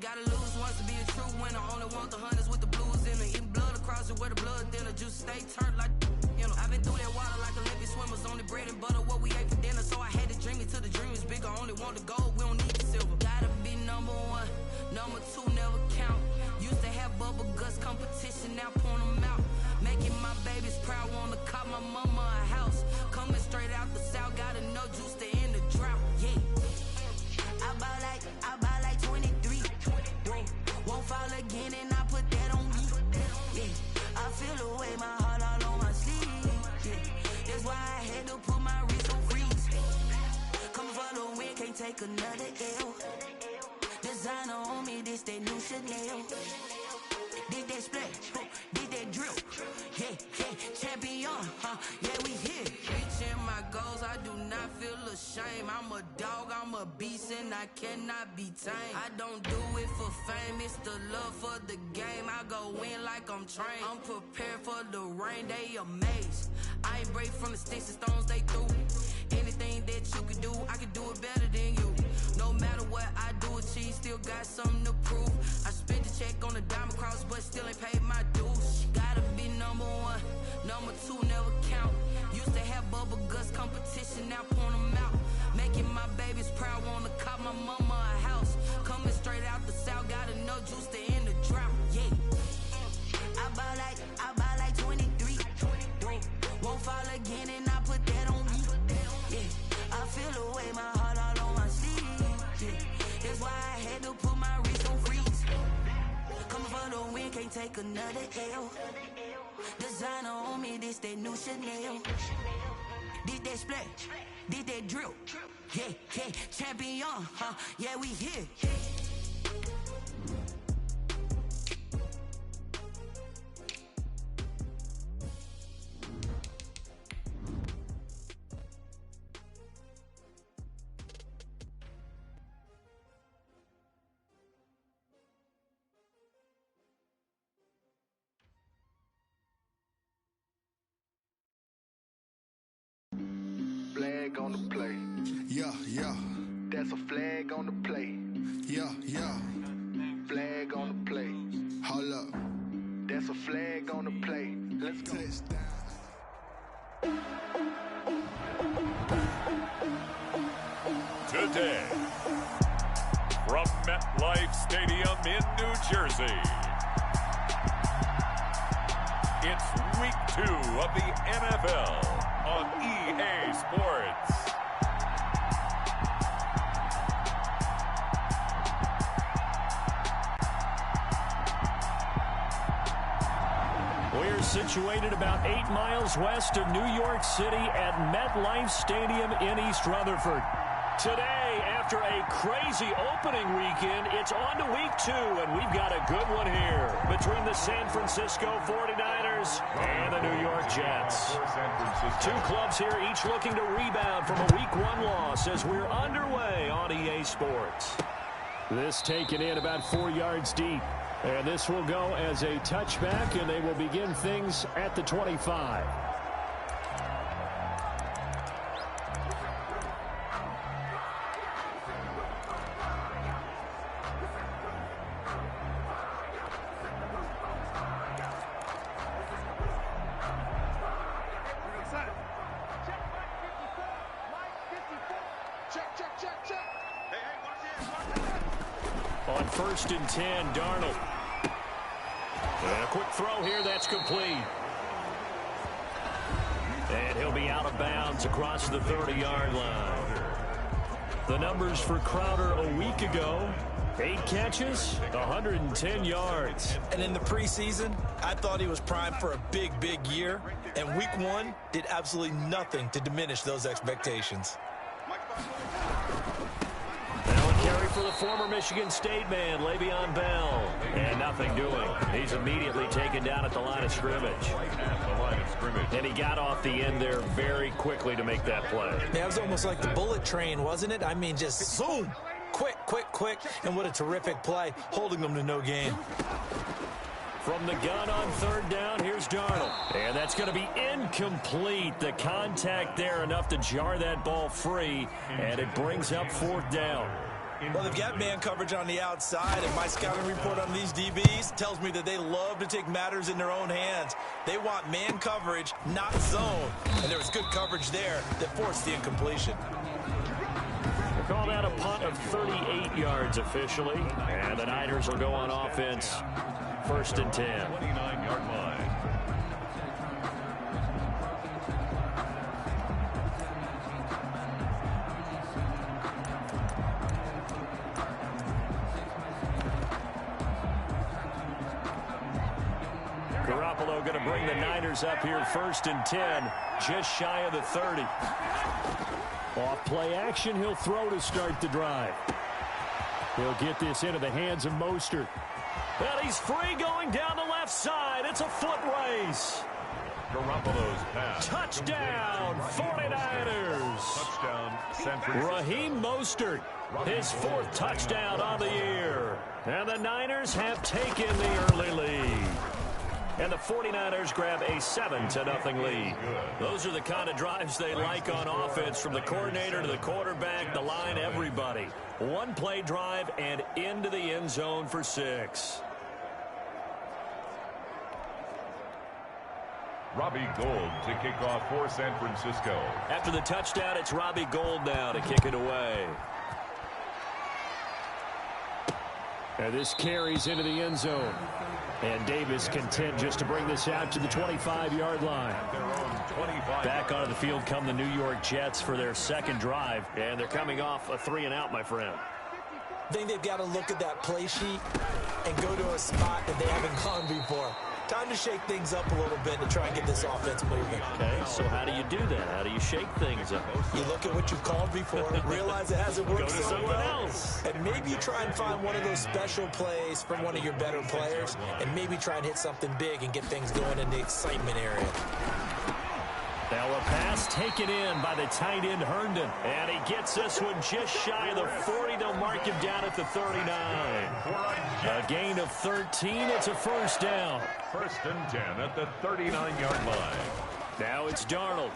Gotta lose once to be a true winner. Only want the hunters with the blues in it. Eating blood across it where the blood thinner. Juice stay turned like, you know. I've been through that water like Olympic swimmers. Only bread and butter what we ate for dinner. So I had to dream it till the dream is bigger. Only want the gold, we don't need the silver. Gotta be number one, number two never count. Used to have bubble guts competition, now point them out. Making my babies proud, wanna cop my mama a house. Coming straight out the south, gotta know juice to end the drought. Yeah. I buy like 23. Won't fall again and I put that on me. Yeah. I feel the way, my heart all on my sleeve. Yeah. That's why I had to put my wrist on freeze. Coming for the win, can't take another L. Designer on me, this that new Chanel. Did that splash, did that drill. Yeah, champion, yeah, we here. Reaching my goals, I do not feel ashamed. I'm a dog, I'm a beast, and I cannot be tamed. I don't do it for fame, it's the love for the game. I go in like I'm trained. I'm prepared for the rain, they amazed. I ain't break from the sticks and stones they threw. Anything that you can do, I can do it better than you. No matter what I do, achieve, still got something to prove. I spent the check on the diamond cross, but still ain't paid my dues. Gotta be number one, number two never count. Used to have bubble guts competition, now point them out. Making my babies proud, wanna cop my mama a house. Coming straight out the south, gotta know juice to end the drought. Yeah. I buy like 23. Won't fall again and I put that on me. Yeah. I feel the way, my heart all on my sleeve. Yeah. That's why I had to put my wrist on freeze. Coming for the win, can't take another L. Designer on me, this that new Chanel. Did that splash, did that drill. Yeah, champion, yeah, we here. Flag on the play. Yeah. That's a flag on the play. Yeah. Flag on the play. Hold up. That's a flag on the play. Let's go. Today, from MetLife Stadium in New Jersey, it's week 2 of the NFL on EA Sports. We're situated about 8 miles west of New York City at MetLife Stadium in East Rutherford. Today, after a crazy opening weekend, it's on to week 2, and we've got a good one here between the San Francisco 49ers and the New York Jets. 2 clubs here, each looking to rebound from a week 1 loss as we're underway on EA Sports. This taken in about 4 yards deep, and this will go as a touchback, and they will begin things at the 25. On 1st and 10, Darnold. And a quick throw here, that's complete. And he'll be out of bounds across the 30-yard line. The numbers for Crowder a week ago: 8 catches, 110 yards. And in the preseason, I thought he was primed for a big year. And week 1 did absolutely nothing to diminish those expectations. Now a carry for the former Michigan State man, Le'Veon Bell. And nothing doing. He's immediately taken down at the line of scrimmage. And he got off the end there very quickly to make that play. Yeah, it was almost like the bullet train, wasn't it? I mean, just zoom. Quick. And what a terrific play, holding them to no gain. From the gun on 3rd down, here's Darnold. And that's going to be incomplete. The contact there enough to jar that ball free, and it brings up 4th down. Well, they've got man coverage on the outside, and my scouting report on these DBs tells me that they love to take matters in their own hands. They want man coverage, not zone. And there was good coverage there that forced the incompletion. They call that a punt of 38 yards officially. And the Niners will go on offense, 1st and 10. 29-yard line. Garoppolo going to bring the Niners up here 1st and 10, just shy of the 30. Off play action, he'll throw to start the drive. He'll get this into the hands of Mostert. And he's free going down the left side. It's a foot race. Garoppolo's pass. Touchdown, 49ers. Touchdown, San Francisco. Raheem Mostert, his 4th touchdown on the year. And the Niners have taken the early lead. And the 49ers grab a 7-0 lead. Those are the kind of drives they like on offense, from the coordinator to the quarterback, the line, everybody. One play drive and into the end zone for 6. Robbie Gould to kick off for San Francisco. After the touchdown, it's Robbie Gould now to kick it away. And this carries into the end zone. And Davis content just to bring this out to the 25-yard line. Back onto the field come the New York Jets for their 2nd drive. And they're coming off a 3-and-out, my friend. I think they've got to look at that play sheet and go to a spot that they haven't gone before. Time to shake things up a little bit to try and get this offense moving. Okay, so how do you do that? How do you shake things up? You look at what you've called before, realize it hasn't worked Go to so someone well, else. and maybe you try and find one of those special plays from one of your better players, and maybe try and hit something big and get things going in the excitement area. Now a pass taken in by the tight end Herndon. And he gets this one just shy of the 40. They'll mark him down at the 39. A gain of 13. It's a 1st down. 1st and 10 at the 39-yard line. Now it's Darnold.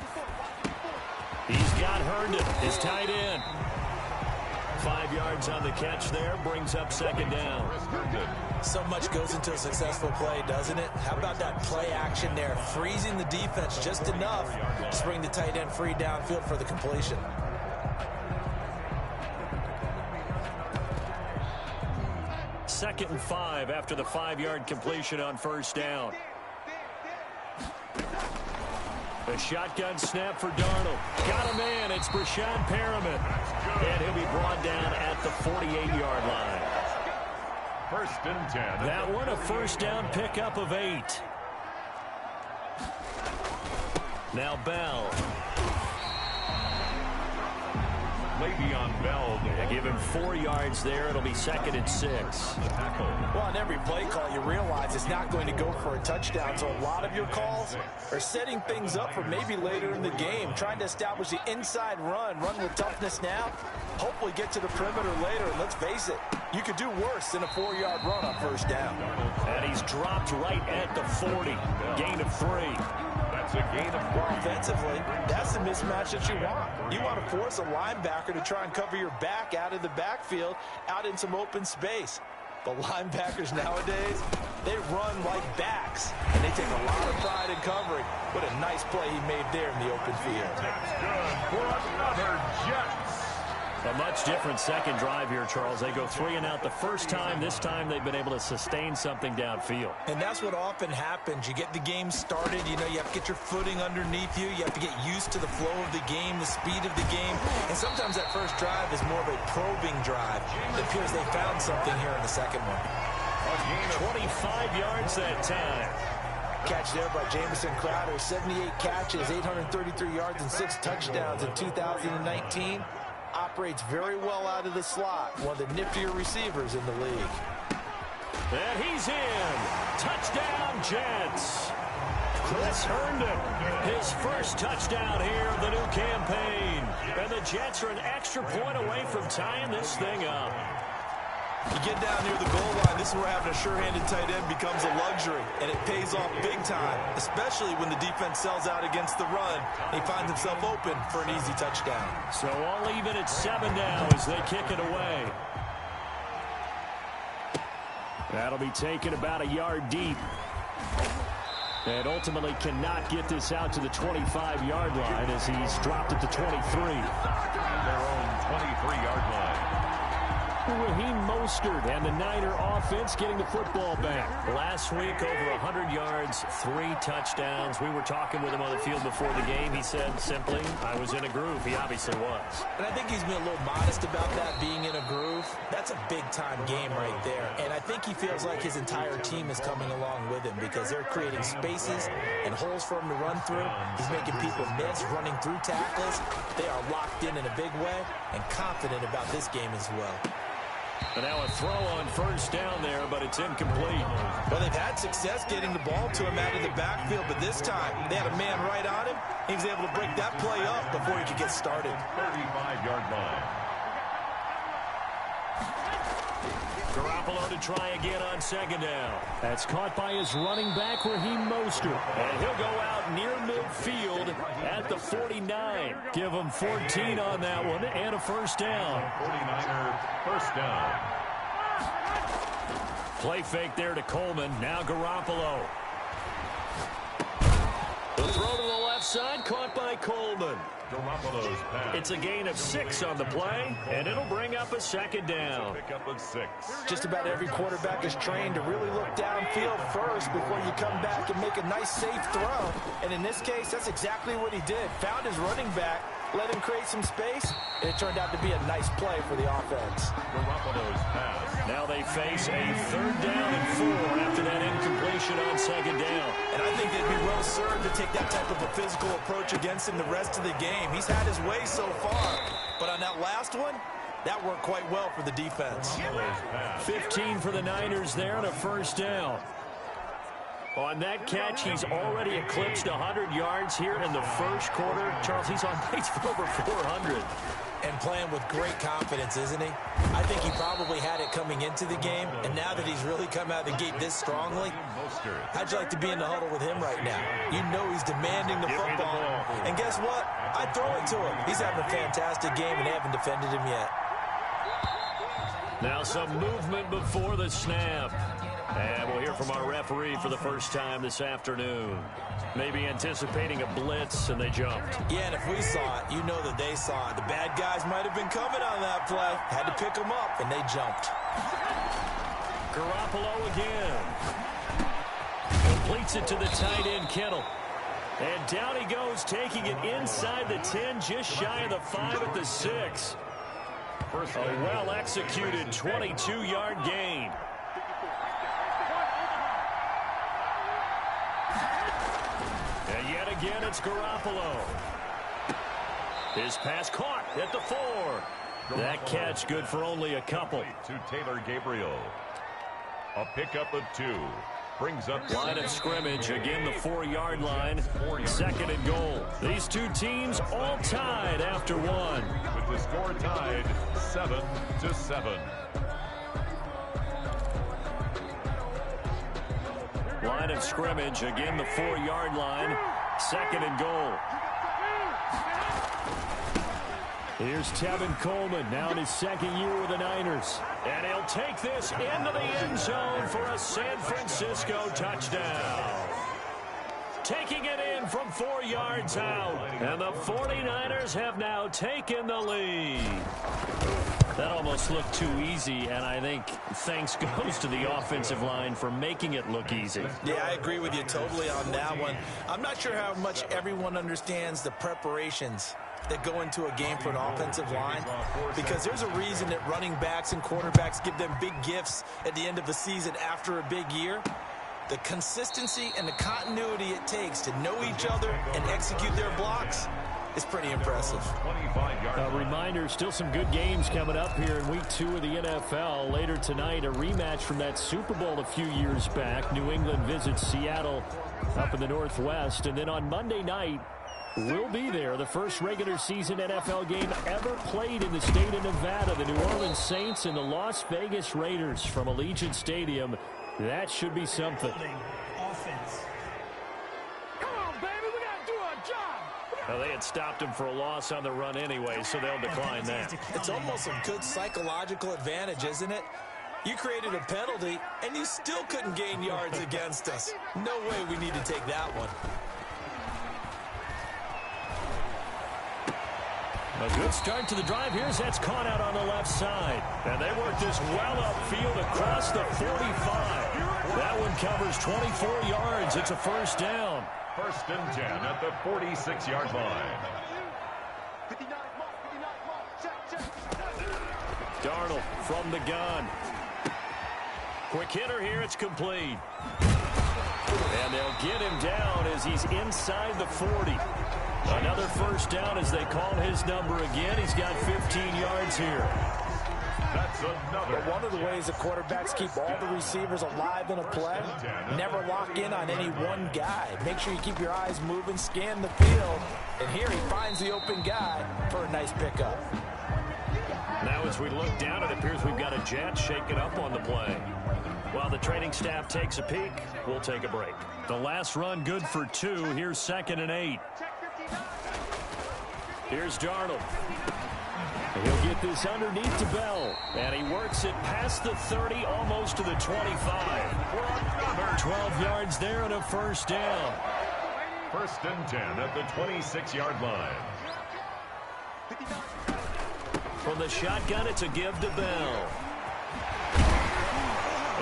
He's got Herndon, his tight end. 5 yards on the catch there, brings up 2nd down. So much goes into a successful play, doesn't it? How about that play action there, freezing the defense just enough to bring the tight end free downfield for the completion. Second and 5 after the 5-yard completion on 1st down. A shotgun snap for Darnold. Got a man. It's Brashad Perriman. And he'll be brought down at the 48-yard line. 1st and 10. That one a 1st down pickup of 8. Now Bell. Le'Veon Bell. Give him 4 yards there. It'll be 2nd and 6. Well, on every play call, you realize it's not going to go for a touchdown. So a lot of your calls are setting things up for maybe later in the game, trying to establish the inside run with toughness now, hopefully get to the perimeter later. And let's face it, you could do worse than a 4-yard run on 1st down. And he's dropped right at the 40. Gain of 3. That's a gain of 3. Offensively, that's the mismatch that you want. You want to force a linebacker to try and cover your back out of the backfield, out in some open space. But linebackers nowadays, they run like backs, and they take a lot of pride in covering. What a nice play he made there in the open field. That's good for another Jets. A much different 2nd drive here, Charles. They go 3-and-out the first time. This time they've been able to sustain something downfield. And that's what often happens. You get the game started. You know, you have to get your footing underneath you. You have to get used to the flow of the game, the speed of the game. And sometimes that first drive is more of a probing drive. It appears they found something here in the 2nd one. 25 yards that time. Catch there by Jamison Crowder. 78 catches, 833 yards, and 6 touchdowns in 2019. Operates very well out of the slot. One of the niftier receivers in the league. And he's in. Touchdown, Jets. Chris Herndon, his first touchdown here of the new campaign. And the Jets are an extra point away from tying this thing up. You get down near the goal line, this is where having a sure-handed tight end becomes a luxury, and it pays off big time, especially when the defense sells out against the run. He finds himself open for an easy touchdown. So all even at 7 now as they kick it away. That'll be taken about a yard deep. And ultimately cannot get this out to the 25-yard line as he's dropped at the 23. Their own 23-yard line. Raheem Mostert and the Niner offense getting the football back. Last week, over 100 yards, 3 touchdowns. We were talking with him on the field before the game. He said simply, I was in a groove. He obviously was. And I think he's been a little modest about that, being in a groove. That's a big-time game right there. And I think he feels like his entire team is coming along with him because they're creating spaces and holes for him to run through. He's making people miss, running through tackles. They are locked in a big way and confident about this game as well. And now a throw on first down there, but it's incomplete. Well, they've had success getting the ball to him out of the backfield, but this time they had a man right on him. He was able to break that play up before he could get started. 35-yard line. Garoppolo to try again on second down. That's caught by his running back, Raheem Mostert. And he'll go out near midfield at the 49. Give him 14 on that one and a first down. 49er first down. Play fake there to Coleman. Now Garoppolo. The throw to the left side, caught by Coleman. Garoppolo's pass. It's a gain of 6 on the play, and it'll bring up a second down. Pick up of 6. Just about every quarterback is trained to really look downfield first before you come back and make a nice, safe throw. And in this case, that's exactly what he did. Found his running back, let him create some space, and it turned out to be a nice play for the offense. Garoppolo's pass. Now they face a 3rd down and 4 after that incompletion on second down. And I think they'd be well served to take that type of a physical approach against him the rest of the game. He's had his way so far, but on that last one, that worked quite well for the defense. 15 for the Niners there and a first down. On that catch, he's already eclipsed 100 yards here in the first quarter. Charles, he's on pace for over 400. And playing with great confidence, isn't he? I think he probably had it coming into the game, and now that he's really come out of the gate this strongly, how'd you like to be in the huddle with him right now? You know he's demanding the football. And guess what? I'd throw it to him. He's having a fantastic game, and they haven't defended him yet. Now some movement before the snap. And we'll hear from our referee for the first time this afternoon. Maybe anticipating a blitz, and they jumped. Yeah, and if we saw it, you know that they saw it. The bad guys might have been coming on that play. Had to pick them up, and they jumped. Garoppolo again. Completes it to the tight end, Kittle. And down he goes, taking it inside the 10, just shy of the 5 at the 6. A well-executed 22-yard gain. And yet again, it's Garoppolo. His pass caught at the 4. That catch good for only a couple. To Taylor Gabriel. A pickup of 2. Brings up line of scrimmage, again the 4-yard line. 2nd and goal. These two teams all tied after 1. With the score tied 7-7. Line of scrimmage, again the 4-yard line. 2nd and goal. Here's Tevin Coleman, now in his 2nd year with the Niners. And he'll take this into the end zone for a San Francisco touchdown. Taking it in from 4 yards out. And the 49ers have now taken the lead. That almost looked too easy, and I think thanks goes to the offensive line for making it look easy. Yeah, I agree with you totally on that one. I'm not sure how much everyone understands the preparations that go into a game for an offensive line, because there's a reason that running backs and quarterbacks give them big gifts at the end of the season after a big year. The consistency and the continuity it takes to know each other and execute their blocks is pretty impressive. A reminder, still some good games coming up here in week 2 of the NFL. Later tonight, a rematch from that Super Bowl a few years back. New England visits Seattle up in the Northwest. And then on Monday night, will be there. The first regular season NFL game ever played in the state of Nevada. The New Orleans Saints and the Las Vegas Raiders from Allegiant Stadium. That should be something. Offense. Come on, baby, we got to do our job. Well, they had stopped him for a loss on the run anyway, so they'll decline that. It's almost a good psychological advantage, isn't it? You created a penalty, and you still couldn't gain yards against us. No way we need to take that one. A good start to the drive. That's caught out on the left side. And they work this well upfield across the 45. That one covers 24 yards. It's a first down. First and 10 at the 46-yard line. Darnold from the gun. Quick hitter here. It's complete. And they'll get him down as he's inside the 40. Another first down as they call his number again. He's got 15 yards here. That's another. But one of the ways the quarterbacks keep all the receivers alive in a play, never lock in on any one guy. Make sure you keep your eyes moving, scan the field. And here he finds the open guy for a nice pickup. Now as we look down, it appears we've got a jet shaking up on the play. While the training staff takes a peek, we'll take a break. The last run good for 2. Here's 2nd and 8. Here's Darnold. He'll get this underneath to Bell. And he works it past the 30, almost to the 25. 12 yards there and a first down. First and 10 at the 26-yard line. From the shotgun, it's a give to Bell.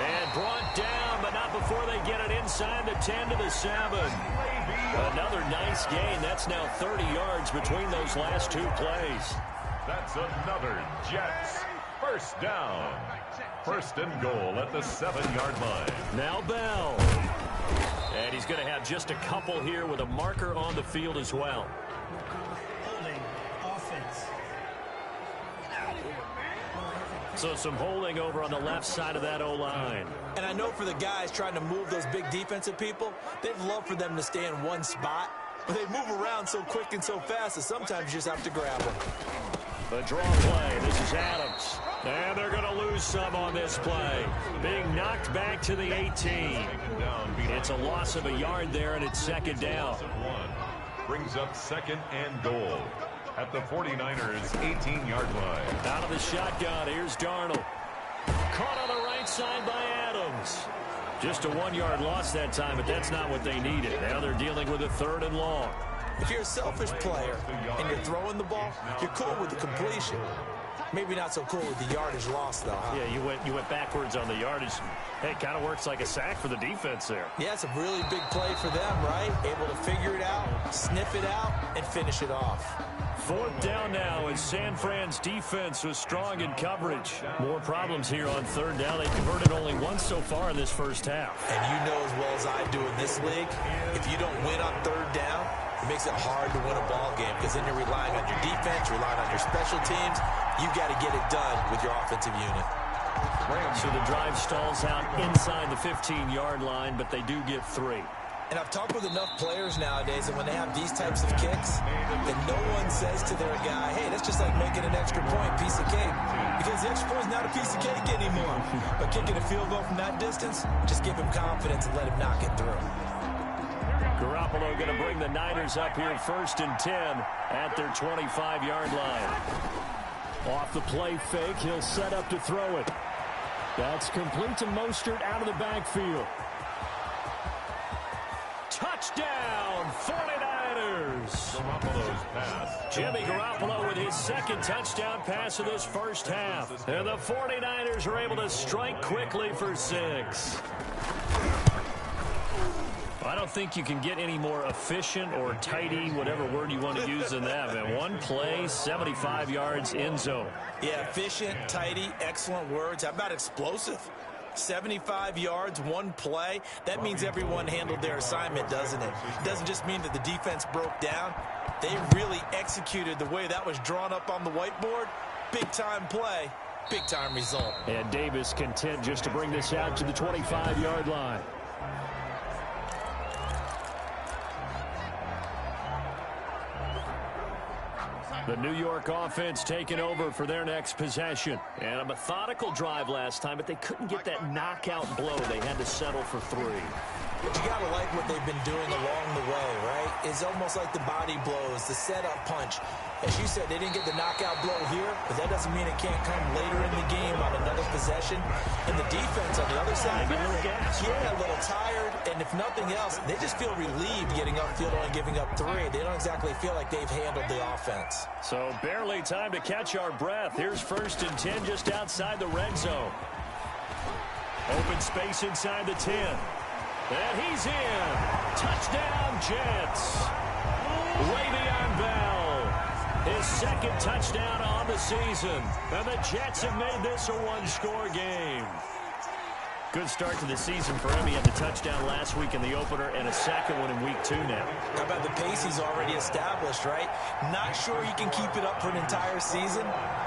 And brought down, but not before they get it inside the 10 to the 7. Another nice gain. That's now 30 yards between those last 2 plays. That's another Jets first down. First and goal at the 7-yard line. Now Bell. And he's going to have just a couple here with a marker on the field as well. Holding. Offense. So some holding over on the left side of that O-line. And I know for the guys trying to move those big defensive people, they'd love for them to stay in one spot. But they move around so quick and so fast that sometimes you just have to grab them. The draw play. This is Adams. And they're going to lose some on this play. Being knocked back to the 18. It's a loss of a yard there, and it's 2nd down. Brings up 2nd and goal at the 49ers' 18-yard line. Out of the shotgun, here's Darnold. Caught on the right side by Adams. Just a 1-yard loss that time, but that's not what they needed. Now they're dealing with a 3rd and long. If you're a selfish player and you're throwing the ball, you're cool with the completion. Maybe not so cool with the yardage loss, though, huh? Yeah, you went backwards on the yardage. Hey, it kind of works like a sack for the defense there. Yeah, it's a really big play for them, right? Able to figure it out, sniff it out, and finish it off. 4th down now as San Fran's defense was strong in coverage. More problems here on 3rd down. They converted only once so far in this first half. And you know as well as I do in this league, if you don't win on 3rd down, it makes it hard to win a ball game because then you're relying on your defense, relying on your special teams. You've got to get it done with your offensive unit. So the drive stalls out inside the 15-yard line, but they do get 3. And I've talked with enough players nowadays, and when they have these types of kicks, then no one says to their guy, hey, that's just like making an extra point, piece of cake. Because the extra point is not a piece of cake anymore. But kicking a field goal from that distance, just give him confidence and let him knock it through. Garoppolo going to bring the Niners up here 1st and 10 at their 25-yard line. Off the play fake, he'll set up to throw it. That's complete to Mostert out of the backfield. Touchdown, 49ers! Garoppolo's pass. Jimmy Garoppolo with his 2nd touchdown pass of this first half. And the 49ers are able to strike quickly for 6. I don't think you can get any more efficient or tidy, whatever word you want to use in that, man. One play, 75 yards, end zone. Yeah, efficient, tidy, excellent words. How about explosive? 75 yards, one play. That means everyone handled their assignment, doesn't it? It doesn't just mean that the defense broke down. They really executed the way that was drawn up on the whiteboard. Big-time play, big-time result. And Davis content just to bring this out to the 25-yard line. The New York offense taking over for their next possession. And a methodical drive last time, but they couldn't get that knockout blow. They had to settle for 3. But you got to like what they've been doing along the way, right? It's almost like the body blows, the setup punch. As you said, they didn't get the knockout blow here, but that doesn't mean it can't come later in the game on another possession. And the defense on the other side, a little gas, yeah, a little tired. And if nothing else, they just feel relieved getting upfield and giving up 3. They don't exactly feel like they've handled the offense. So barely time to catch our breath. Here's 1st and 10 just outside the red zone. Open space inside the 10. And he's in. Touchdown, Jets. Le'Veon Bell. His 2nd touchdown on the season. And the Jets have made this a 1-score game. Good start to the season for him. He had the touchdown last week in the opener and a 2nd one in week 2 now. How about the pace he's already established, right? Not sure he can keep it up for an entire season,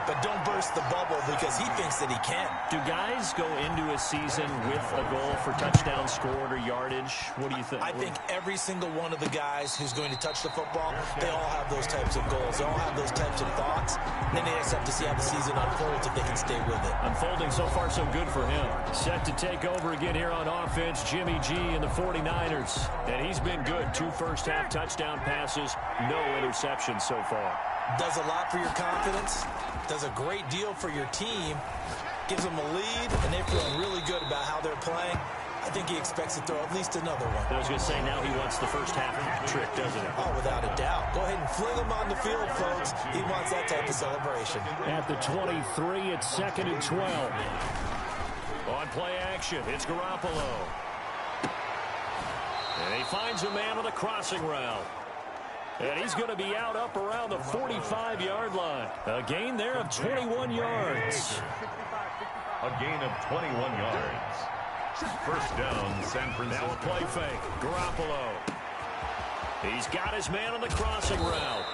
but don't burst the bubble because he thinks that he can. Do guys go into a season with a goal for touchdown scored or yardage? What do you think? I think every single one of the guys who's going to touch the football, they all have those types of goals. They all have those types of thoughts. And then they just have to see how the season unfolds if they can stay with it. Unfolding so far so good for him. Set to take over again here on offense, Jimmy G and the 49ers. And he's been good. 2 first-half touchdown passes, no interceptions so far. Does a lot for your confidence, does a great deal for your team, gives them a lead, and they're feeling really good about how they're playing. I think he expects to throw at least another one. I was going to say, now he wants the first half trick, doesn't he? Oh, without a doubt. Go ahead and fling him on the field, folks. He wants that type of celebration. At the 23, it's 2nd and 12. On play action, it's Garoppolo. And he finds a man on the crossing route. And he's going to be out up around the 45-yard line. A gain there of 21 yards. A gain of 21 yards. First down, San Francisco. Now a play fake. Garoppolo. He's got his man on the crossing route.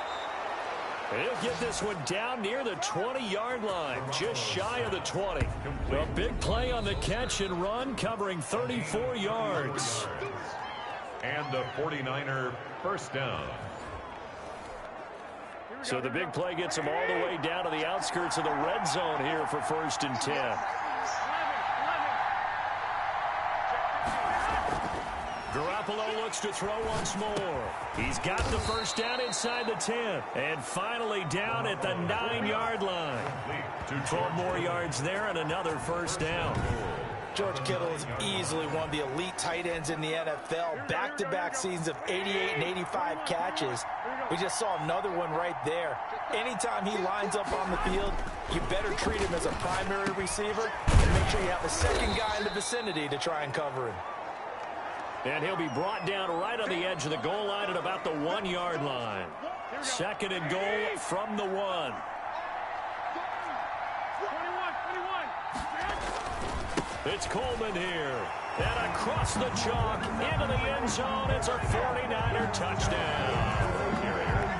He'll get this one down near the 20-yard line, just shy of the 20. A big play on the catch and run, covering 34 yards. And a 49er first down. So the big play gets him all the way down to the outskirts of the red zone here for 1st and 10. Garoppolo looks to throw once more. He's got the first down inside the 10. And finally down at the 9-yard line. 12 more yards there and another first down. George Kittle is easily one of the elite tight ends in the NFL. Back-to-back seasons of 88 and 85 catches. We just saw another one right there. Anytime he lines up on the field, you better treat him as a primary receiver and make sure you have a second guy in the vicinity to try and cover him. And he'll be brought down right on the edge of the goal line at about the 1-yard line. 2nd and goal from the 1. It's Coleman here. And across the chalk into the end zone. It's a 49er touchdown.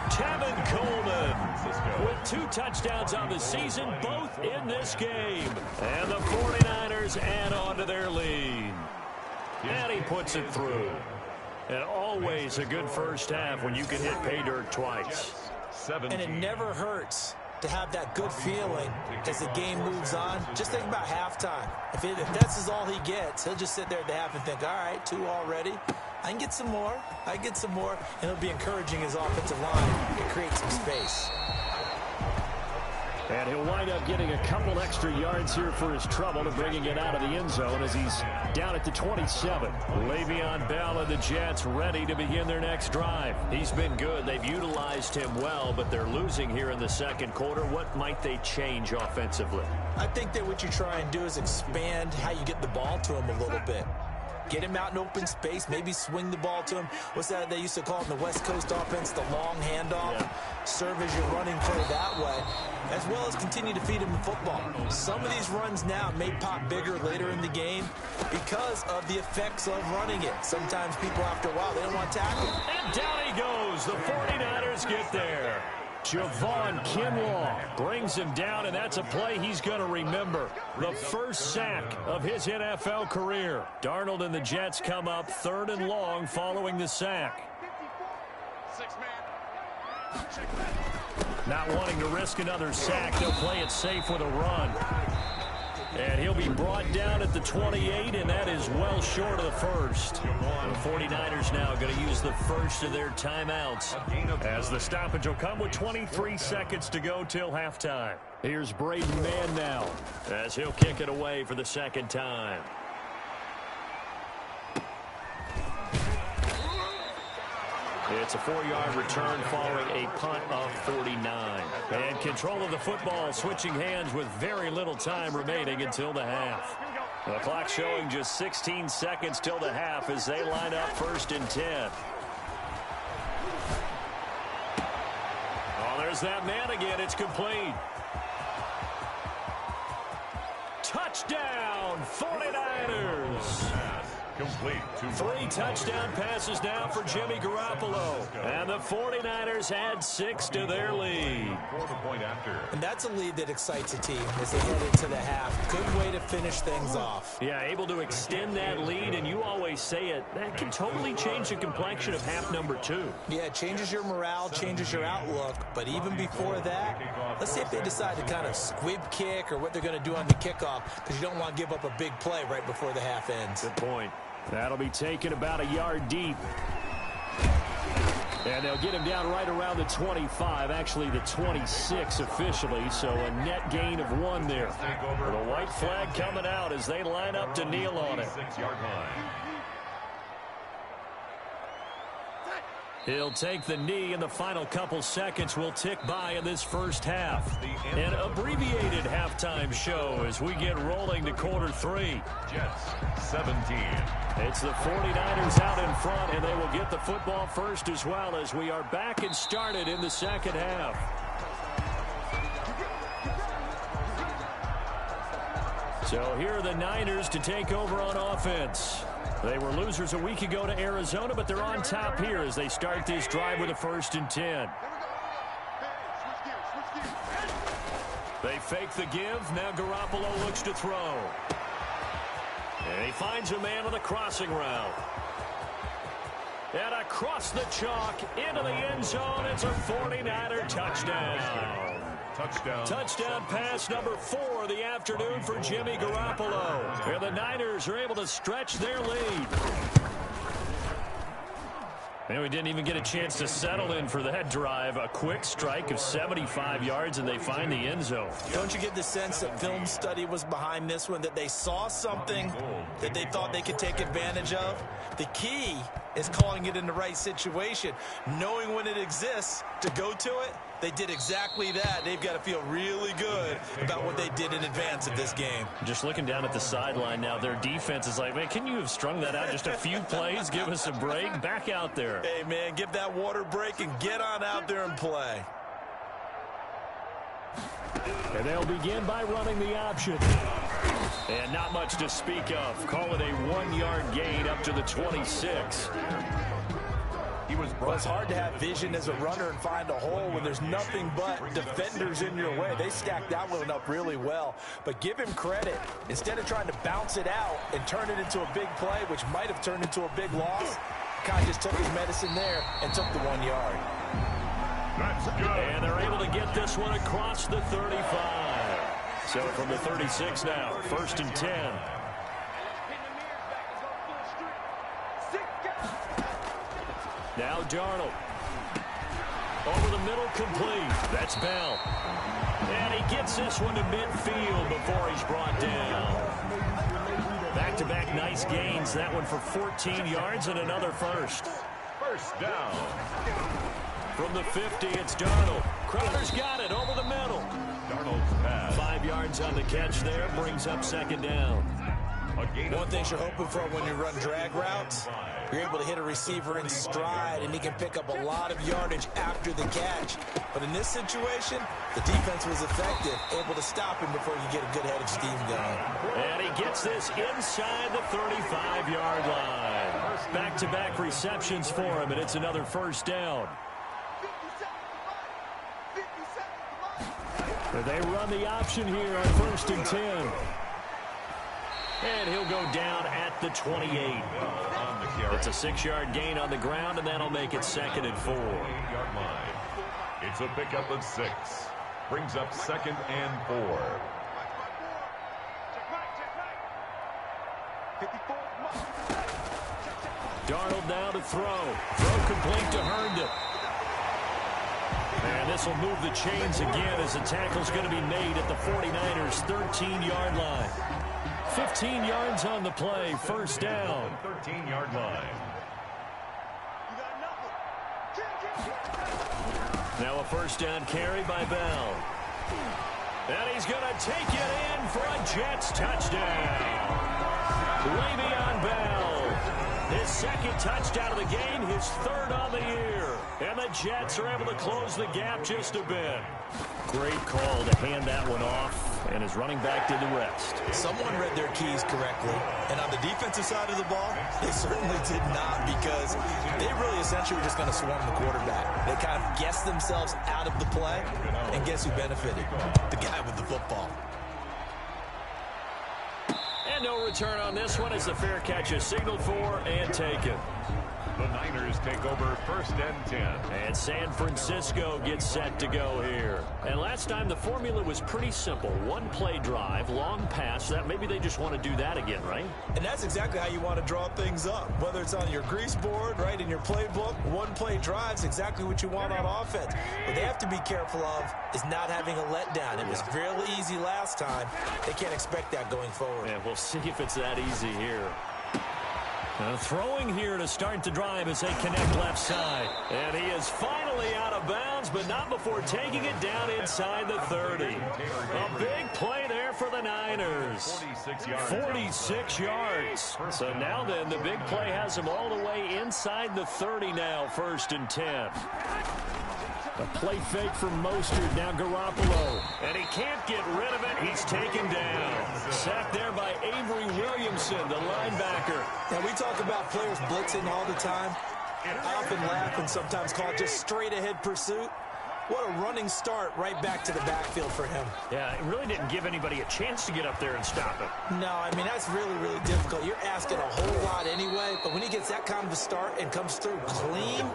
Tevin Coleman with 2 touchdowns on the season, both in this game. And the 49ers add on to their lead. And he puts it through. And always a good first half when you can hit pay dirt twice. And it never hurts to have that good feeling as the game moves on. Just think about halftime. If that's all he gets, he'll just sit there at the half and think, all right, 2 already. I can get some more. I can get some more. And he'll be encouraging his offensive line to create some space. And he'll wind up getting a couple extra yards here for his trouble to bringing it out of the end zone as he's down at the 27. Le'Veon Bell and the Jets ready to begin their next drive. He's been good. They've utilized him well, but they're losing here in the 2nd quarter. What might they change offensively? I think that what you try and do is expand how you get the ball to him a little bit. Get him out in open space, maybe swing the ball to him. What's that they used to call in the West Coast offense, the long handoff? Yeah. Serve as your running play that way, as well as continue to feed him the football. Some of these runs now may pop bigger later in the game because of the effects of running it. Sometimes people, after a while, they don't want to tackle. And down he goes. The 49ers get there. Javon Kinlaw brings him down, and that's a play he's going to remember. The first sack of his NFL career. Darnold and the Jets come up 3rd and long following the sack. 6-man. Not wanting to risk another sack, they'll play it safe with a run. And he'll be brought down at the 28, and that is well short of the first. The 49ers now going to use the first of their timeouts, as the stoppage will come with 23 seconds to go till halftime. Here's Braden Mann now, as he'll kick it away for the second time. It's a 4-yard return following a punt of 49. And control of the football switching hands with very little time remaining until the half. The clock showing just 16 seconds till the half as they line up 1st and 10. Oh, there's that man again. It's complete. Touchdown, 49ers. Complete. 3 touchdown passes now for Jimmy Garoppolo. And the 49ers add 6 to their lead. For the point after. And that's a lead that excites a team as they head into the half. Good way to finish things off. Yeah, able to extend that lead, and you always say it, that can totally change the complexion of half number 2. Yeah, it changes your morale, changes your outlook. But even before that, let's see if they decide to kind of squib kick or what they're going to do on the kickoff, because you don't want to give up a big play right before the half ends. Good point. That'll be taken about a yard deep. And they'll get him down right around the 25, actually the 26 officially, so a net gain of 1 there. The white flag coming out as they line up to kneel on it. 6-yard line. He'll take the knee, and the final couple seconds will tick by in this first half. An abbreviated halftime show as we get rolling to quarter 3. Jets, 17. It's the 49ers out in front, and they will get the football first as well as we are back and started in the second half. So here are the Niners to take over on offense. They were losers a week ago to Arizona, but they're on top here as they start this drive with a 1st and 10. They fake the give. Now Garoppolo looks to throw. And he finds a man on the crossing route. And across the chalk into the end zone. It's a 49er touchdown. Touchdown pass number 4 of the afternoon for Jimmy Garoppolo. And the Niners are able to stretch their lead. And we didn't even get a chance to settle in for that drive. A quick strike of 75 yards, and they find the end zone. Don't you get the sense that film study was behind this one, that they saw something that they thought they could take advantage of? The key is calling it in the right situation, knowing when it exists to go to it. They did exactly that. They've got to feel really good about what they did in advance of this game. Just looking down at the sideline now, their defense is like, man, can you have strung that out just a few plays? Give us a break. Back out there. Hey, man, give that water break and get on out there and play. And they'll begin by running the option. And not much to speak of. Call it a 1-yard gain up to the 26. Well, it's hard to have vision as a runner and find a hole when there's nothing but defenders in your way. They stacked that one up really well. But give him credit. Instead of trying to bounce it out and turn it into a big play, which might have turned into a big loss, Kai just took his medicine there and took the 1 yard. That's good. And they're able to get this one across the 35. So from the 36 now, 1st and 10. Now Darnold. Over the middle, complete. That's Bell. And he gets this one to midfield before he's brought down. Back-to-back nice gains. That one for 14 yards and another first. First down. From the 50, it's Darnold. Crowder's got it over the middle. Darnold's pass. 5 yards on the catch there. Brings up second down. One thing you're hoping for when you run drag routes, you're able to hit a receiver in stride, and he can pick up a lot of yardage after the catch. But in this situation, the defense was effective, able to stop him before you get a good head of steam going. And he gets this inside the 35-yard line. Back-to-back receptions for him, and it's another first down. But they run the option here on 1st and 10. And he'll go down at the 28. It's a 6-yard gain on the ground, and that'll make it 2nd and 4. It's a pickup of 6. Brings up 2nd and 4. Darnold now to throw. Throw complete to Herndon. And this will move the chains again as the tackle's going to be made at the 49ers' 13-yard line. 15 yards on the play, first down. 13-yard line. Now a first down carry by Bell. And he's going to take it in for a Jets touchdown. Le'Veon Bell. His 2nd touchdown of the game, his 3rd on the year. And the Jets are able to close the gap just a bit. Great call to hand that one off, and his running back did the rest. Someone read their keys correctly, and on the defensive side of the ball, they certainly did not, because they really essentially were just going to swarm the quarterback. They kind of guessed themselves out of the play, and guess who benefited? The guy with the football. And no return on this one as the fair catch is signaled for and taken. The Niners take over 1st and 10. And San Francisco gets set to go here. And last time the formula was pretty simple. 1-play drive, long pass. That maybe they just want to do that again, right? And that's exactly how you want to draw things up. Whether it's on your grease board, right, in your playbook, 1-play drive's exactly what you want on offense. What they have to be careful of is not having a letdown. It was real easy last time. They can't expect that going forward. Yeah, we'll see if it's that easy here. Throwing here to start the drive as they connect left side. And he is finally out of bounds, but not before taking it down inside the 30. A big play there for the Niners. 46 yards. So now then, the big play has him all the way inside the 30 now, 1st and 10. A play fake from Mostert, now Garoppolo. And he can't get rid of it. He's taken down. Sacked there by Avery Williamson, the linebacker. Now, we talk about players blitzing all the time. I often laugh and sometimes call it just straight-ahead pursuit. What a running start right back to the backfield for him. Yeah, it really didn't give anybody a chance to get up there and stop it. No, I mean, that's really, really difficult. You're asking a whole lot anyway, but when he gets that kind of a start and comes through clean,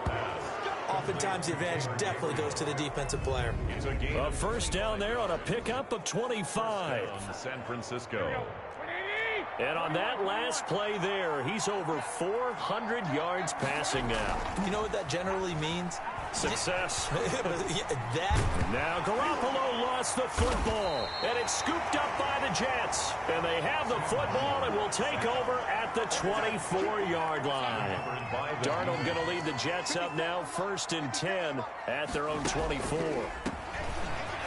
oftentimes the advantage definitely goes to the defensive player. A first down there on a pickup of 25. On San Francisco. And on that last play there, he's over 400 yards passing now. You know what that generally means? Success. That. Now Garoppolo lost the football, and it's scooped up by the Jets. And they have the football and will take over at the 24-yard line. Darnold going to lead the Jets up now, 1st and 10 at their own 24.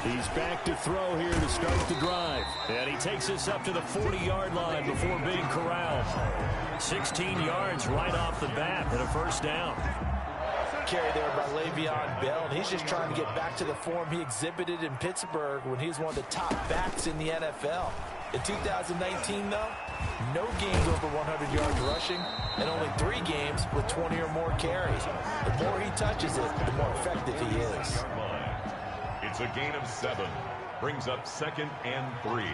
He's back to throw here to start the drive. And he takes us up to the 40-yard line before being corralled. 16 yards right off the bat and a first down. Carry there by Le'Veon Bell, and he's just trying to get back to the form he exhibited in Pittsburgh when he was one of the top backs in the NFL. In 2019, though, no games over 100 yards rushing, and only 3 games with 20 or more carries. The more he touches it, the more effective he is. It's a gain of 7. Brings up 2nd and 3.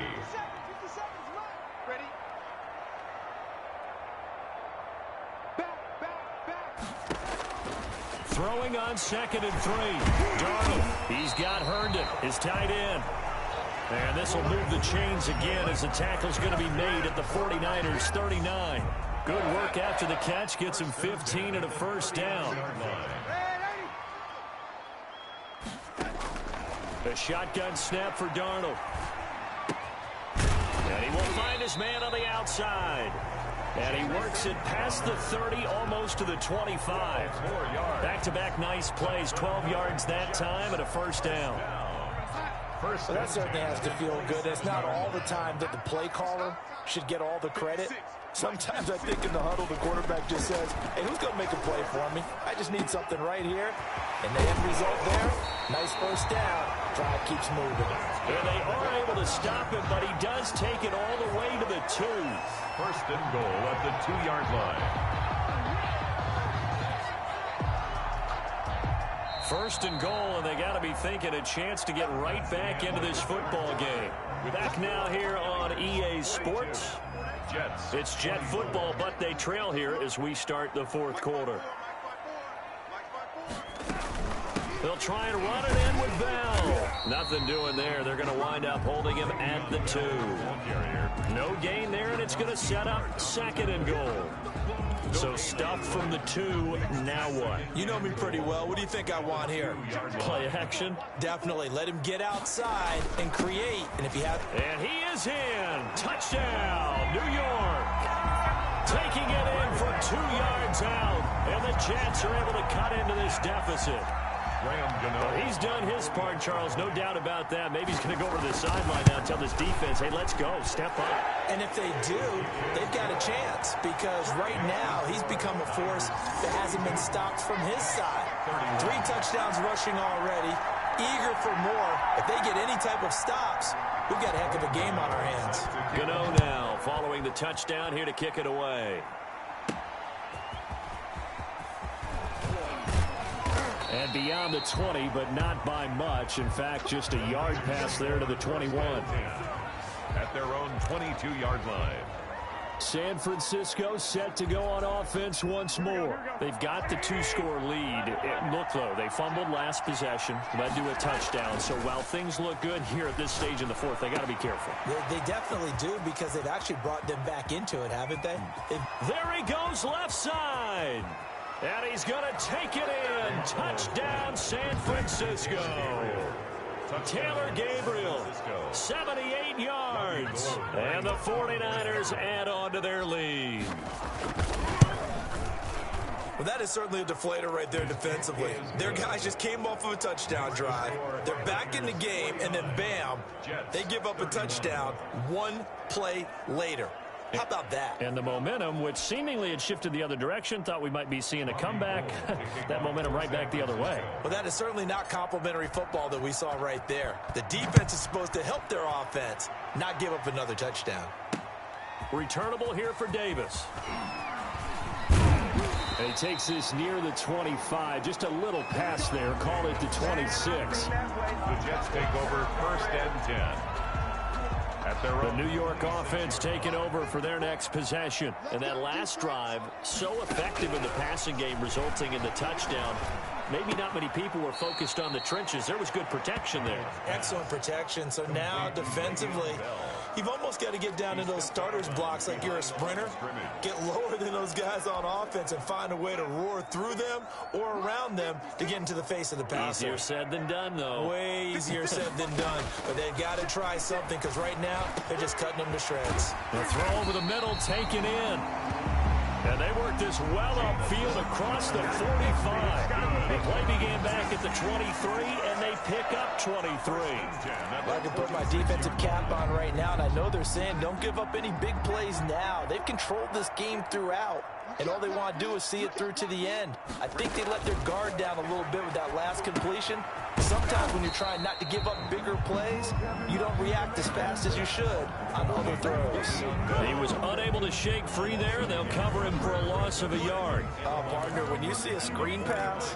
Throwing on 2nd and 3. Darnold, he's got Herndon, his tight end. And this will move the chains again as the tackle's going to be made at the 49ers' 39. Good work after the catch, gets him 15 and a first down. A shotgun snap for Darnold. And he will find his man on the outside. And he works it past the 30, almost to the 25. Back-to-back nice plays, 12 yards that time, and a first down. Well, that certainly has to feel good. It's not all the time that the play caller should get all the credit. Sometimes I think in the huddle, the quarterback just says, hey, who's going to make a play for me? I just need something right here. And the end result there, nice first down. Drive keeps moving. And they are able to stop him, but he does take it all the way to the 2. 1st and goal at the 2-yard line. 1st and goal, and they got to be thinking a chance to get right back into this football game. Back now here on EA Sports. Jets. It's Jet football, but they trail here as we start the 4th quarter. They'll try and run it in with Bell. Nothing doing there. They're going to wind up holding him at the 2. No gain there, and it's going to set up 2nd and goal. So stuffed from the 2, now what? You know me pretty well. What do you think I want here? Play action? Definitely. Let him get outside and create. And if you have... And he is in. Touchdown, New York. Taking it in for 2 yards out. And the Jets are able to cut into this deficit. Well, he's done his part, Charles. No doubt about that. Maybe he's going to go over to the sideline now and tell this defense, hey, let's go. Step up. And if they do, they've got a chance because right now he's become a force that hasn't been stopped from his side. 3 touchdowns rushing already. Eager for more. If they get any type of stops, we've got a heck of a game on our hands. Gano now following the touchdown here to kick it away. And beyond the 20, but not by much. In fact, just a yard pass there to the 21. At their own 22-yard line. San Francisco set to go on offense once more. They've got the 2-score lead. Look, though, they fumbled last possession, led to a touchdown. So while things look good here at this stage in the 4th, they got to be careful. They definitely do because they've actually brought them back into it, haven't they? There he goes left side. And he's going to take it in. Touchdown, San Francisco. Taylor Gabriel, 78 yards. And the 49ers add on to their lead. Well, that is certainly a deflator right there defensively. Their guys just came off of a touchdown drive. They're back in the game, and then bam, they give up a touchdown 1 play later. How about that? And the momentum, which seemingly had shifted the other direction, thought we might be seeing a comeback. That momentum right back the other way. Well, that is certainly not complimentary football that we saw right there. The defense is supposed to help their offense, not give up another touchdown. Returnable here for Davis. And he takes this near the 25. Just a little pass there. Call it the 26. The Jets take over 1st and 10. The New York offense taking over for their next possession. And that last drive, so effective in the passing game, resulting in the touchdown. Maybe not many people were focused on the trenches. There was good protection there. Excellent protection. So now defensively, you've almost got to get down into those starters blocks like you're a sprinter. Get lower than those guys on offense and find a way to roar through them or around them to get into the face of the passer. Easier said than done, though. Way easier said than done. But they've got to try something because right now they're just cutting them to shreds. The throw over the middle taken in. And they work this well upfield across the 45. The play began back at the 23, and they pick up 23. I can put my defensive cap on right now, and I know they're saying don't give up any big plays now. They've controlled this game throughout, and all they want to do is see it through to the end. I think they let their guard down a little bit with that last completion. Sometimes when you're trying not to give up bigger plays, you don't react as fast as you should on other throws. He was unable to shake free there. They'll cover him for a loss of a yard. Partner, when you see a screen pass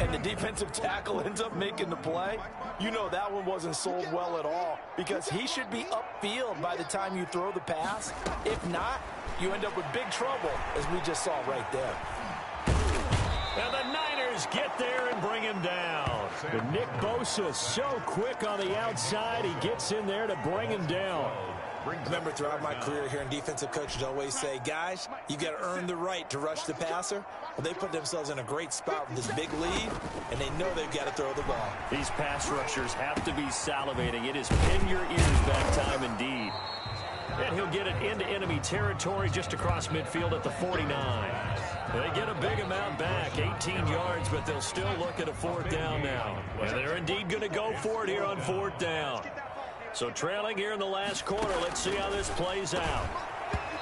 and the defensive tackle ends up making the play, you know that one wasn't sold well at all because he should be upfield by the time you throw the pass. If not, you end up with big trouble, as we just saw right there. And the Niners get there and bring him down. But Nick Bosa so quick on the outside, he gets in there to bring him down. Remember, throughout my career here in defensive coaches always say, guys, you got to earn the right to rush the passer. Well, they put themselves in a great spot with this big lead, and they know they've got to throw the ball. These pass rushers have to be salivating. It is pin your ears back time indeed. And he'll get it into enemy territory just across midfield at the 49. They get a big amount back, 18 yards, but they'll still look at a 4th down now. And they're indeed going to go for it here on 4th down. So trailing here in the last quarter, let's see how this plays out.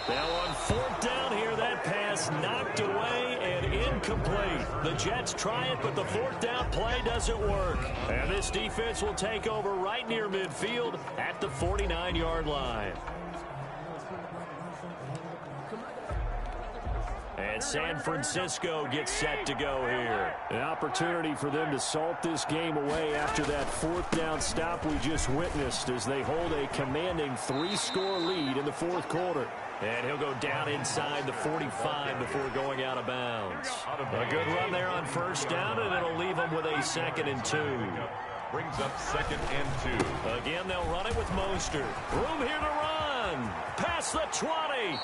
Now on 4th down here, that pass knocked away and incomplete. The Jets try it, but the 4th down play doesn't work. And this defense will take over right near midfield at the 49-yard line. And San Francisco gets set to go here. An opportunity for them to salt this game away after that 4th down stop we just witnessed as they hold a commanding 3-score lead in the 4th quarter. And he'll go down inside the 45 before going out of bounds. A good run there on first down, and it'll leave him with a 2nd and 2. Brings up 2nd and 2. Again, they'll run it with Mostert. Room here to run. Past the 20.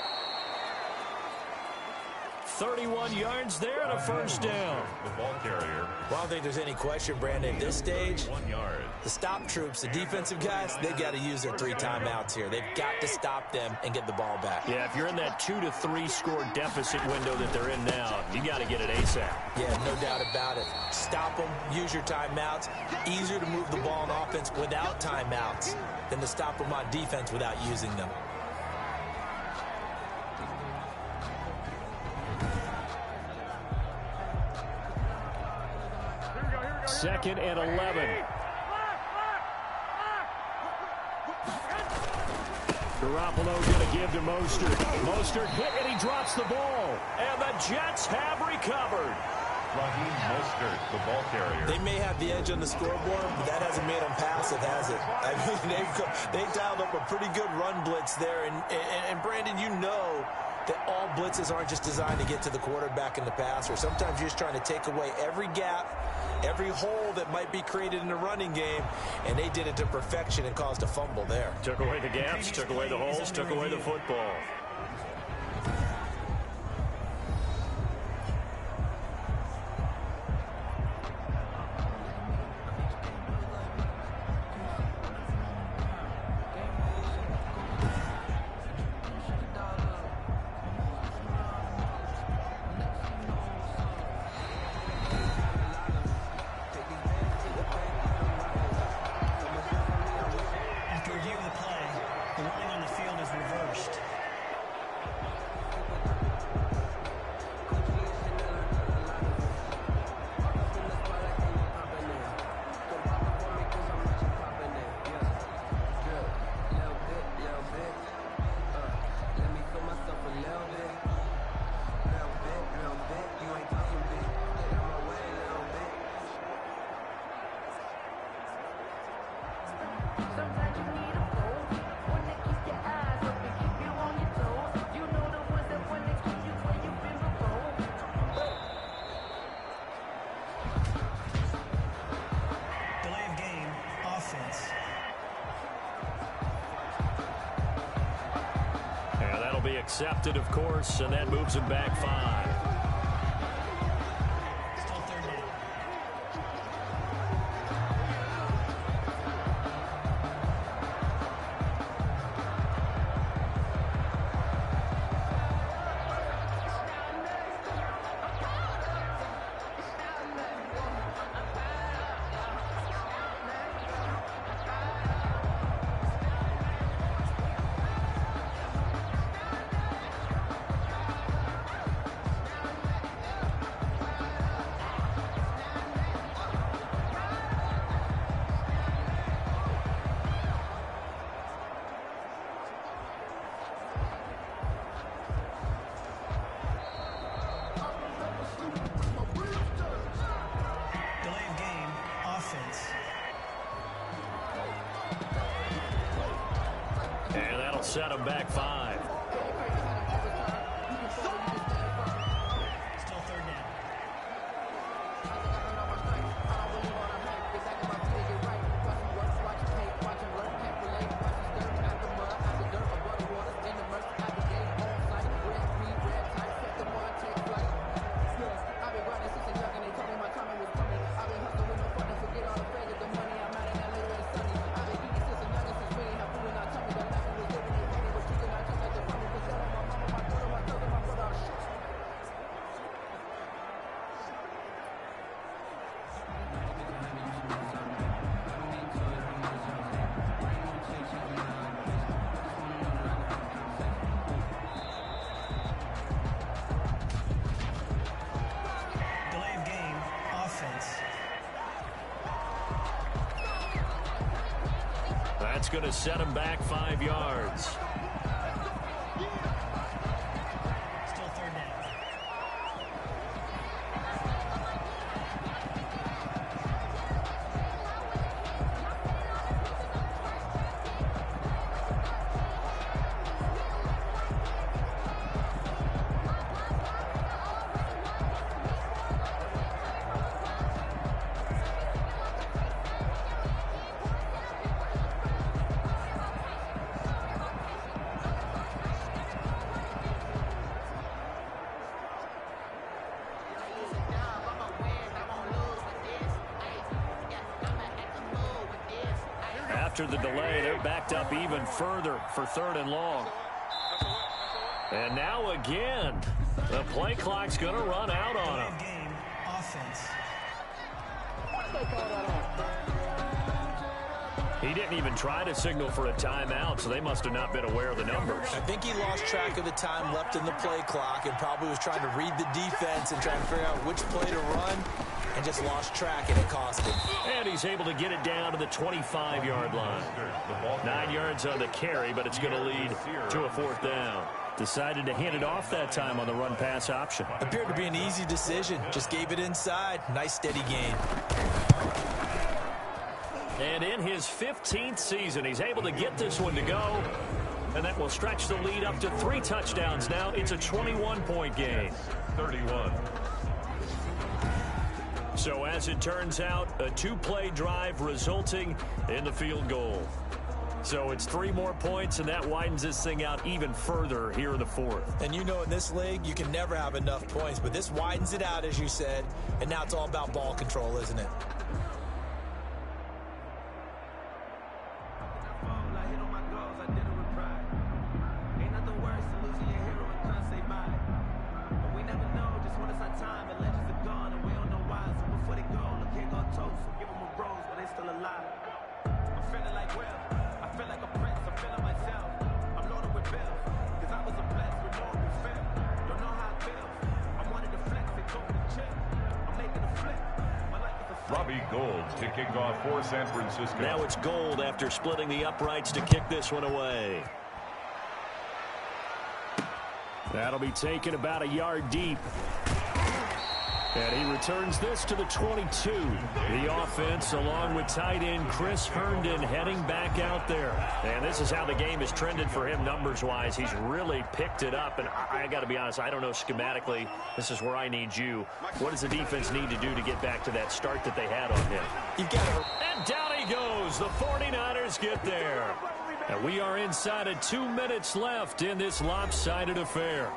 31 yards there and a first down. The ball carrier. Well, I don't think there's any question, Brandon, at this stage, 1 yard. the stop troops, the defensive guys, they got to use their 3 timeouts here. They've got to stop them and get the ball back. Yeah, if you're in that 2 to 3 score deficit window that they're in now, you got to get it ASAP. Yeah, no doubt about it. Stop them, use your timeouts. Easier to move the ball on offense without timeouts than to stop them on defense without using them. 2nd and 11. Garoppolo going to give to Mostert. Mostert hit and he drops the ball. And the Jets have recovered. Raheem Mostert, the ball carrier. They may have the edge on the scoreboard, but that hasn't made them passive, has it? I mean, they dialed up a pretty good run blitz there. And Brandon, you know that all blitzes aren't just designed to get to the quarterback in the passer. Sometimes you're just trying to take away every gap, every hole that might be created in the running game, and they did it to perfection and caused a fumble there. Took away the gaps, took away the holes, took away the football. Accepted, of course, and that moves him back 5. Still 3rd down. Set him back 5. Still 3rd down. That's going to set him back 5 yards. Still 3rd down. after the delay. They're backed up even further for 3rd and long. And now again, the play clock's going to run out on him. Game offense. He didn't even try to signal for a timeout, so they must have not been aware of the numbers. I think he lost track of the time left in the play clock and probably was trying to read the defense and trying to figure out which play to run and just lost track, and it cost him. And he's able to get it down to the 25-yard line. 9 yards on the carry, but it's going to lead to a 4th down. Decided to hand it off that time on the run-pass option. Appeared to be an easy decision. Just gave it inside. Nice, steady gain. And in his 15th season, he's able to get this one to go. And that will stretch the lead up to 3 touchdowns now. It's a 21-point game. 31. So as it turns out, a 2-play drive resulting in the field goal. So it's 3 more points, and that widens this thing out even further here in the 4th. And you know, in this league, you can never have enough points, but this widens it out, as you said, and now it's all about ball control, isn't it? To kick off for San Francisco. Now it's Gold after splitting the uprights to kick this one away. That'll be taken about a yard deep. And he returns this to the 22. The offense, along with tight end Chris Herndon, heading back out there. And this is how the game has trended for him numbers-wise. He's really picked it up. And I got to be honest, I don't know schematically. This is where I need you. What does the defense need to do to get back to that start that they had on him? You've got to... And down he goes. The 49ers get there. And we are inside of 2 minutes left in this lopsided affair.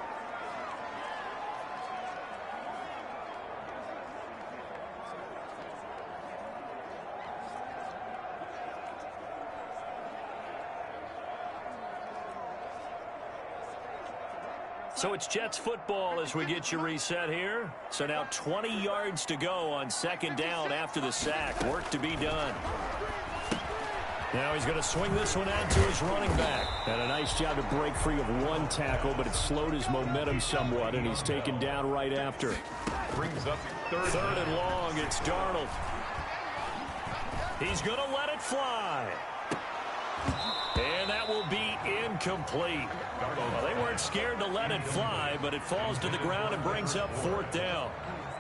So it's Jets football as we get you reset here. So now 20 yards to go on 2nd down after the sack. Work to be done. Now he's going to swing this one out to his running back. And a nice job to break free of 1 tackle, but it slowed his momentum somewhat, and he's taken down right after. Brings up 3rd and long. It's Darnold. He's going to let it fly. And that will be incomplete. Well, they weren't scared to let it fly, but it falls to the ground and brings up 4th down.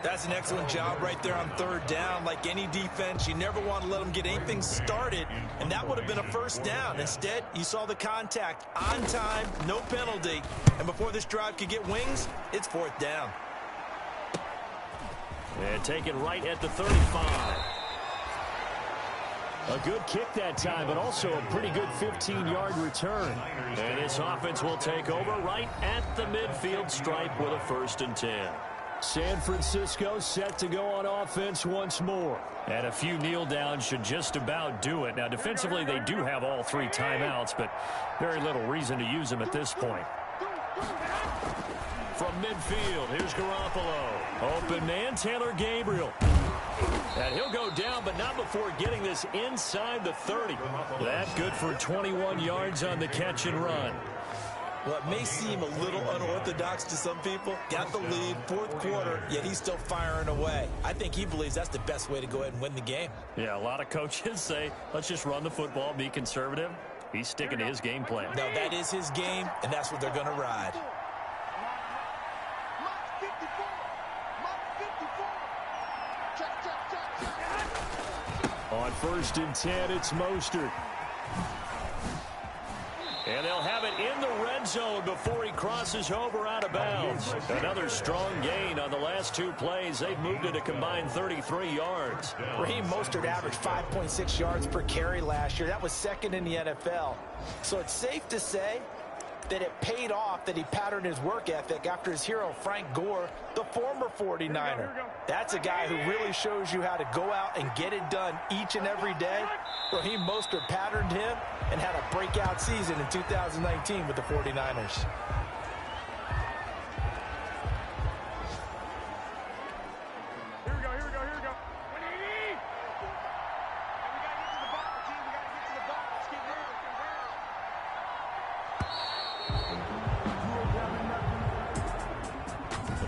That's an excellent job right there on 3rd down. Like any defense, you never want to let them get anything started, and that would have been a 1st down. Instead, you saw the contact on time, no penalty, and before this drive could get wings, it's 4th down. And taken right at the 35. A good kick that time, but also a pretty good 15-yard return. And this offense will take over right at the midfield stripe with a 1st and 10. San Francisco set to go on offense once more. And a few kneel downs should just about do it. Now, defensively, they do have all 3 timeouts, but very little reason to use them at this point. From midfield, here's Garoppolo. Open man, Taylor Gabriel. And he'll go down, but not before getting this inside the 30. That's good for 21 yards on the catch and run. Well, it may seem a little unorthodox to some people. Got the lead, 4th quarter, yet he's still firing away. I think he believes that's the best way to go ahead and win the game. Yeah, a lot of coaches say, let's just run the football, be conservative. He's sticking to his game plan. No, that is his game, and that's what they're going to ride. On 1st and 10, it's Mostert. And they'll have it in the red zone before he crosses over out of bounds. Another strong gain on the last 2 plays. They've moved it a combined 33 yards. Raheem Mostert averaged 5.6 yards per carry last year. That was 2nd in the NFL. So it's safe to say that it paid off, that he patterned his work ethic after his hero, Frank Gore, the former 49er. That's a guy who really shows you how to go out and get it done each and every day. Raheem Mostert patterned him and had a breakout season in 2019 with the 49ers.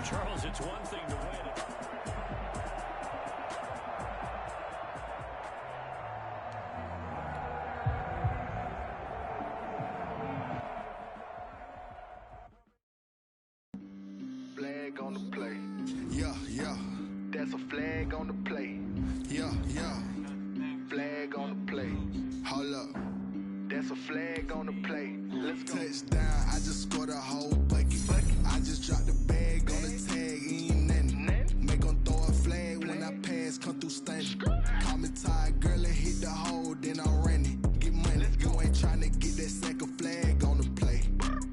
Charles, it's one thing to win. Flag on the play. Yeah, yeah. That's a flag on the play. Yeah, yeah. Flag on the play. Hold up. That's a flag on the play. Let's go. Touchdown. I just scored a whole bucket. I just dropped the bag on the tag. Ain't nothing. Make them throw a flag when I pass. Come through stunning. Call me tired, girl, and hit the hole. Then I'm running. Get money. You ain't trying to get that second flag on the play.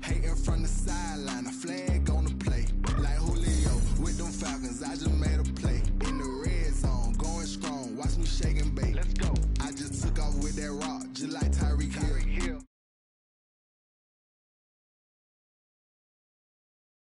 Hating from the sideline. A flag on the play. Like Julio with them Falcons. I just made a play. In the red zone. Going strong. Watch me shake.